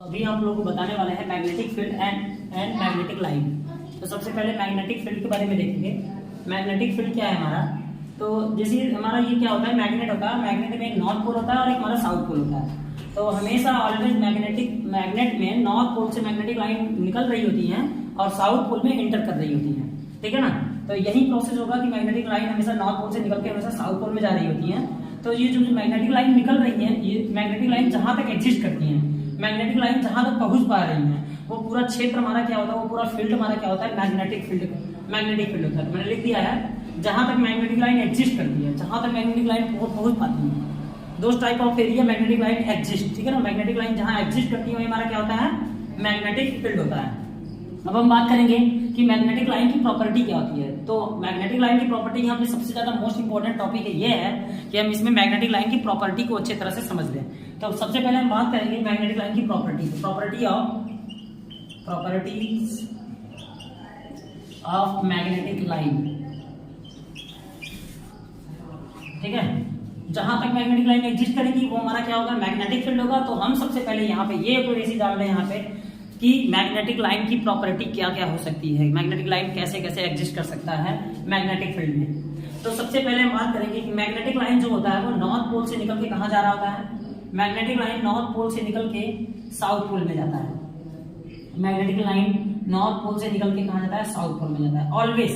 अभी हम लोग को बताने वाले हैं magnetic field and magnetic line. तो सबसे पहले मैग्नेटिक फील्ड के बारे में देखेंगे। मैग्नेटिक फील्ड क्या है हमारा, तो जैसे हमारा ये क्या होता है, मैग्नेट होता है। मैग्नेट में एक नॉर्थ पोल होता है और एक हमारा साउथ पोल होता है। तो हमेशा ऑलवेज मैग्नेट में नॉर्थ पोल से मैग्नेटिक लाइन निकल रही होती है और साउथ पोल में एंटर कर रही होती है, ठीक है ना। तो यही प्रोसेस होगा कि मैग्नेटिक लाइन हमेशा नॉर्थ पोल से निकल के हमेशा साउथ पोल में जा रही होती है। तो ये जो मैग्नेटिक लाइन निकल रही है, ये मैग्नेटिक लाइन जहां तक एग्जिस्ट करती है, मैग्नेटिक लाइन जहां तक पहुंच पा रही है, वो पूरा क्षेत्र हमारा क्या होता है, वो पूरा फील्ड हमारा क्या होता है, मैग्नेटिक फील्ड होता है। मैंने लिख दिया है जहां तक मैग्नेटिक लाइन एग्जिस्ट करती है, जहां तक मैग्नेटिक लाइन पहुंच पाती है। दो type of area magnetic line exist, ठीक है ना। मैग्नेटिक लाइन जहां एग्जिस्ट करती है वही हमारा क्या होता है, मैग्नेटिक फील्ड होता है। अब हम बात करेंगे कि मैग्नेटिक लाइन की प्रॉपर्टी क्या होती है। तो मैग्नेटिक लाइन की प्रॉपर्टी यहाँ पे सबसे ज्यादा मोस्ट इंपोर्टेंट टॉपिक ये है कि हम इसमें मैग्नेटिक लाइन की प्रॉपर्टी को अच्छी तरह से समझ लें। तो सबसे पहले हम बात करेंगे मैग्नेटिक लाइन की प्रॉपर्टीज ऑफ मैग्नेटिक लाइन, ठीक है। जहां तक मैग्नेटिक लाइन एग्जिस्ट करेगी वो हमारा क्या होगा, मैग्नेटिक फील्ड होगा। तो हम सबसे पहले यहाँ पे ये थोड़ी डाल रहे हैं यहाँ पे कि मैग्नेटिक लाइन की प्रॉपर्टी क्या क्या हो सकती है, मैग्नेटिक लाइन कैसे कैसे एग्जिस्ट कर सकता है मैग्नेटिक फील्ड में। तो सबसे पहले हम बात करेंगे कि मैग्नेटिक लाइन जो होता है वो नॉर्थ पोल से निकल के कहाँ जा रहा होता है, मैग्नेटिक लाइन नॉर्थ पोल से निकल के साउथ पोल में जाता है। मैग्नेटिक लाइन नॉर्थ पोल से निकल के कहाँ जाता है, साउथ पोल में जाता है ऑलवेज,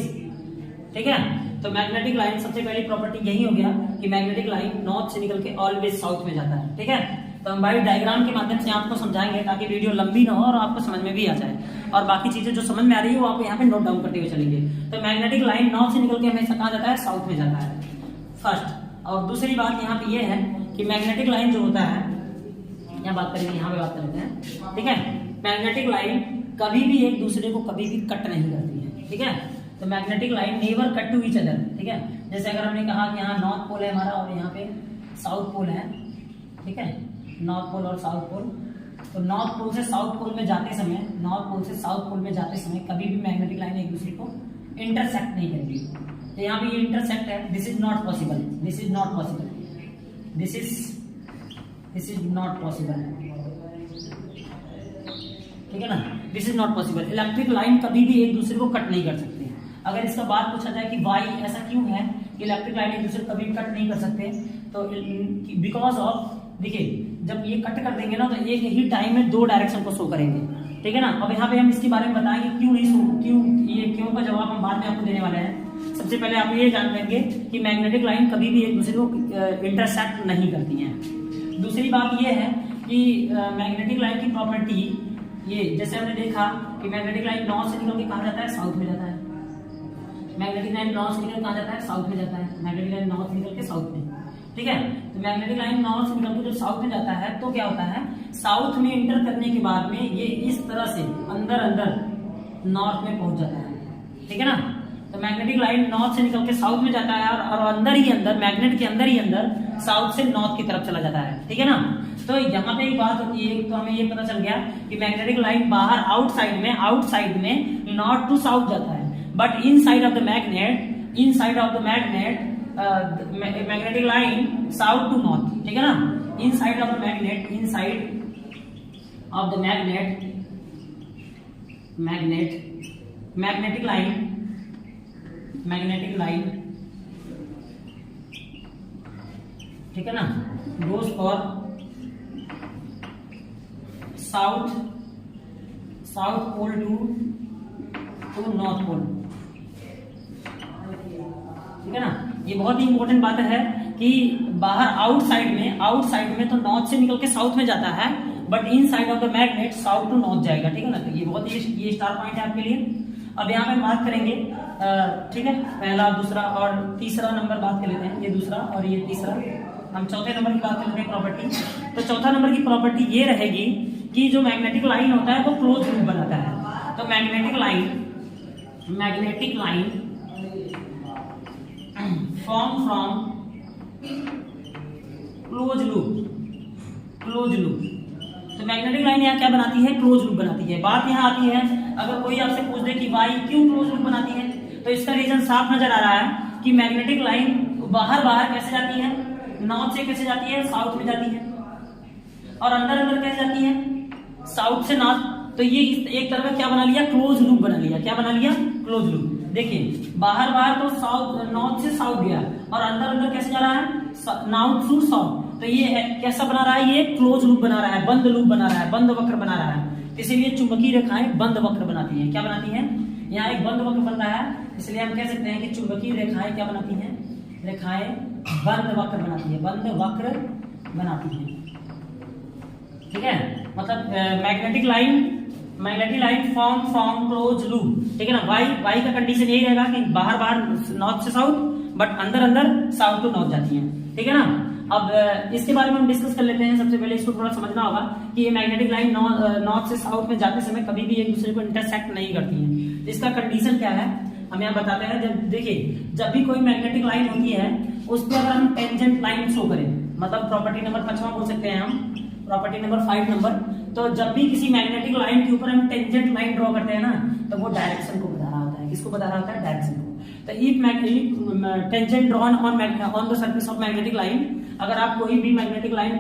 ठीक है। तो मैग्नेटिक लाइन सबसे पहली प्रॉपर्टी यही हो गया कि मैग्नेटिक लाइन नॉर्थ से निकल के ऑलवेज साउथ में जाता है, ठीक है। तो हम भाई डायग्राम के माध्यम से आपको समझाएंगे ताकि वीडियो लंबी ना हो और आपको समझ में भी आ जाए, और बाकी चीजें जो समझ में आ रही है वो आप यहाँ पे नोट डाउन करते हुए चलेंगे। तो मैग्नेटिक लाइन नॉर्थ से निकल के हमेशा कहाँ जाता है, साउथ में जाता है फर्स्ट। और दूसरी बात यहाँ पे ये है कि मैग्नेटिक लाइन जो होता है, यहाँ बात करेंगे, यहाँ पे बात करते हैं, ठीक है। मैग्नेटिक लाइन कभी भी एक दूसरे को कभी भी कट नहीं करती है, ठीक है। तो magnetic line never cut to each other, ठीक है। जैसे अगर हमने कहा कि यहाँ नॉर्थ पोल है हमारा और यहाँ पे साउथ पोल है, ठीक है, नॉर्थ पोल और साउथ पोल। तो नॉर्थ पोल से साउथ पोल में जाते समय, नॉर्थ पोल से साउथ पोल में जाते समय कभी भी मैग्नेटिक लाइन एक दूसरे को इंटरसेक्ट नहीं करेगी। तो यहाँ पे ये इंटरसेक्ट है, this is not possible, this is not possible, this is not possible, ठीक है ना, this is not possible. Electric line कभी भी एक दूसरे को कट नहीं कर सकते। अगर इसका बात पूछा जाए कि वाई ऐसा क्यों है कि इलेक्ट्रिक लाइन एक दूसरे को कभी कट नहीं कर सकते, तो बिकॉज ऑफ, देखिए जब ये कट कर देंगे ना तो एक ही टाइम में दो डायरेक्शन को शो करेंगे, ठीक है ना। अब यहाँ पे हम इसके बारे में बताएंगे क्यों नहीं शो, क्यों का जवाब हम बाद में आपको देने वाले हैं। सबसे पहले आप ये जान लेंगे कि मैग्नेटिक लाइन कभी भी एक दूसरे को इंटरसेक्ट नहीं करती है। दूसरी बात ये है कि मैग्नेटिक लाइन की प्रॉपर्टी ये, जैसे हमने देखा कि मैग्नेटिक लाइन नॉर्थ से निकल के कहाँ जाता है, साउथ में जाता है। मैग्नेटिक लाइन नॉर्थ से निकल कहाँ जाता है, साउथ में जाता है। मैग्नेटिक लाइन नॉर्थ से निकल के साउथ में, ठीक है। तो मैग्नेटिक लाइन नॉर्थ से निकल के जो साउथ में जाता है तो क्या होता है, साउथ में इंटर करने के बाद में ये इस तरह से अंदर नॉर्थ में पहुंच जाता है, ठीक है ना। तो मैग्नेटिक लाइन नॉर्थ से निकल के साउथ में जाता है और अंदर ही अंदर, मैग्नेट के अंदर ही अंदर साउथ से नॉर्थ की तरफ चला जाता है, ठीक है ना। तो यहाँ पे एक बात होती है, तो हमें ये पता चल गया कि मैग्नेटिक लाइन बाहर आउटसाइड में नॉर्थ टू साउथ जाता है, but inside of the magnet magnetic line south to north, ठीक है ना। Inside of the magnet magnetic line, ठीक है ना, goes for south pole to north pole, ठीक है ना। ये बहुत ही इंपॉर्टेंट बात है कि बाहर आउटसाइड में तो नॉर्थ से निकल के साउथ में जाता है, but inside of the magnet south to north जाएगा, ठीक है ना। तो ये बहुत ही ये स्टार पॉइंट है आपके लिए। अब यहाँ पे बात करेंगे, ठीक है, पहला, दूसरा और तीसरा नंबर बात कर लेते हैं, ये दूसरा और ये तीसरा। हम चौथे नंबर की बात करते हैं प्रॉपर्टी। तो चौथा नंबर की प्रॉपर्टी ये रहेगी कि जो मैग्नेटिक लाइन होता है वो क्लोज लूप बनाता है। तो magnetic line form from close loop. तो मैग्नेटिक लाइन यहाँ क्या बनाती है, क्लोज लूप बनाती है। बात यहाँ आती है, अगर कोई आपसे पूछ दे कि वाई क्यों क्लोज लूप बनाती है, तो इसका रीजन साफ नजर आ रहा है कि मैग्नेटिक लाइन बाहर कैसे जाती है, नॉर्थ से कैसे जाती है, साउथ में जाती है, और अंदर कैसे जाती है, साउथ से नॉर्थ, तो ये एक तरह का क्या बना लिया, क्लोज लूप बना लिया। क्या बना लिया, क्लोज लूप। देखिए बाहर बाहर तो साउथ, नॉर्थ से साउथ गया, और अंदर अंदर कैसे जा रहा है, नॉर्थ टू साउथ। तो ये है कैसा बना रहा है, ये क्लोज लूप बना रहा है, बंद लूप बना रहा है, बंद वक्र बना रहा है। इसीलिए चुंबकीय रेखाएं बंद वक्र बनाती हैं। क्या बनाती हैं, यहाँ एक बंद वक्र बन रहा है, इसलिए हम कह सकते हैं कि चुंबकीय रेखाएं क्या बनाती हैं, रेखाएं बंद वक्र बनाती है, बंद वक्र बनाती है। ठीक है, मतलब magnetic line form from close loop. ठीक है ना, वाई का कंडीशन यही रहेगा कि बाहर बाहर नॉर्थ से साउथ, बट अंदर अंदर साउथ टू नॉर्थ जाती है। ठीक है ना, अब इसके बारे में हम डिस्कस कर लेते हैं। सबसे पहले इसको थोड़ा समझना होगा कि ये मैग्नेटिक लाइन नॉर्थ से साउथ में जाते समय कभी भी एक दूसरे को इंटरसेक्ट नहीं करती है। तो इसका कंडीशन क्या है, हम यहाँ बताते हैं। जब देखिए, जब भी कोई मैग्नेटिक लाइन होती है उस पर अगर हम टेंजेंट लाइन शो करें, मतलब प्रॉपर्टी नंबर 5 बोल सकते हैं हम, प्रॉपर्टी नंबर 5 नंबर, तो जब भी किसी मैग्नेटिक लाइन के ऊपर हम टेंजेंट लाइन ड्रॉ करते हैं ना, तो वो डायरेक्शन को बता रहा होता है। किसको बता रहा होता है, डायरेक्शन को। तो if tangent drawn on the surface of magnetic line, अगर आप कोई भी मैग्नेटिक लाइन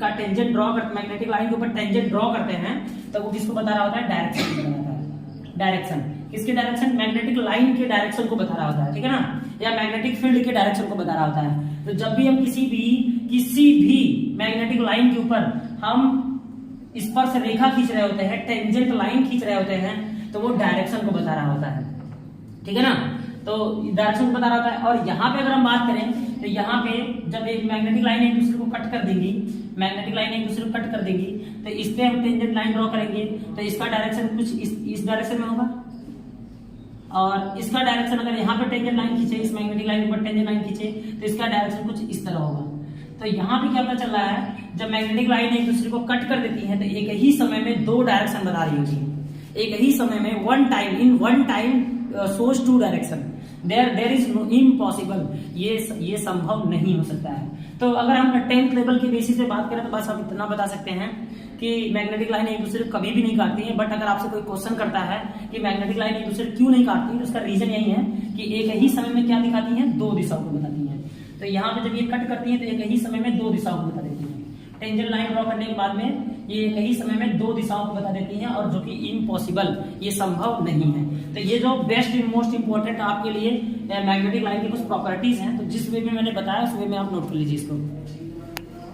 का टेंजेंट ड्रॉ करते, मैग्नेटिक लाइन के ऊपर टेंजेंट ड्रॉ करते हैं, तो वो किसको बता रहा होता है, डायरेक्शन को बता रहा है। डायरेक्शन किसके, डायरेक्शन, मैग्नेटिक लाइन के डायरेक्शन को बता रहा होता है। ठीक है ना, या मैग्नेटिक फील्ड के डायरेक्शन को बता रहा होता है। तो जब भी हम किसी भी मैग्नेटिक लाइन के ऊपर हम स्पर्श रेखा खींच रहे होते हैं, टेंजेंट लाइन खींच रहे होते हैं, तो वो डायरेक्शन को बता रहा होता है। ठीक है ना, तो डायरेक्शन बता रहा होता है। और यहाँ पे अगर हम बात करें, तो यहाँ पे जब एक मैग्नेटिक लाइन एक दूसरे को कट कर देंगी, मैग्नेटिक लाइन एक दूसरे को कट कर देंगी, तो इस पे हम टेंजेंट लाइन ड्रॉ करेंगे, तो इसका डायरेक्शन कुछ इस डायरेक्शन में होगा, और इसका डायरेक्शन अगर यहाँ पे टेंजेंट लाइन खींचे, इस मैग्नेटिक लाइन के ऊपर टेंजेंट लाइन खींचे, तो इसका डायरेक्शन कुछ इस तरह होगा। तो यहाँ पे क्या पता चल रहा है, जब मैग्नेटिक लाइन एक दूसरे को कट कर देती है, तो एक ही समय में दो डायरेक्शन बता रही होगी। एक ही समय में one time source to direction, there is no impossible, ये संभव नहीं हो सकता है। तो अगर हम 10th लेवल के बेसिस पे बात करें, तो बस हम इतना बता सकते हैं कि मैग्नेटिक लाइन एक दूसरे को कभी भी नहीं काटती है। बट अगर आपसे कोई क्वेश्चन करता है कि मैग्नेटिक लाइन एक दूसरे क्यों नहीं काटती, तो उसका रीजन यही है कि एक ही समय में क्या दिखाती है, दो दिशाओं को बताती है। तो यहाँ पे जब ये कट करती है, तो एक ही समय में दो दिशाओं को बता देती है। टेंजेंट लाइन ड्रॉ करने के बाद में ये एक ही समय में दो दिशाओं को बता देती हैं, और जो कि इम्पॉसिबल, ये संभव नहीं है। तो ये जो बेस्ट मोस्ट इंपॉर्टेंट आपके लिए मैग्नेटिक लाइन की कुछ प्रॉपर्टीज हैं, तो जिस वे में मैंने बताया उस वे में आप नोट कर लीजिए इसको।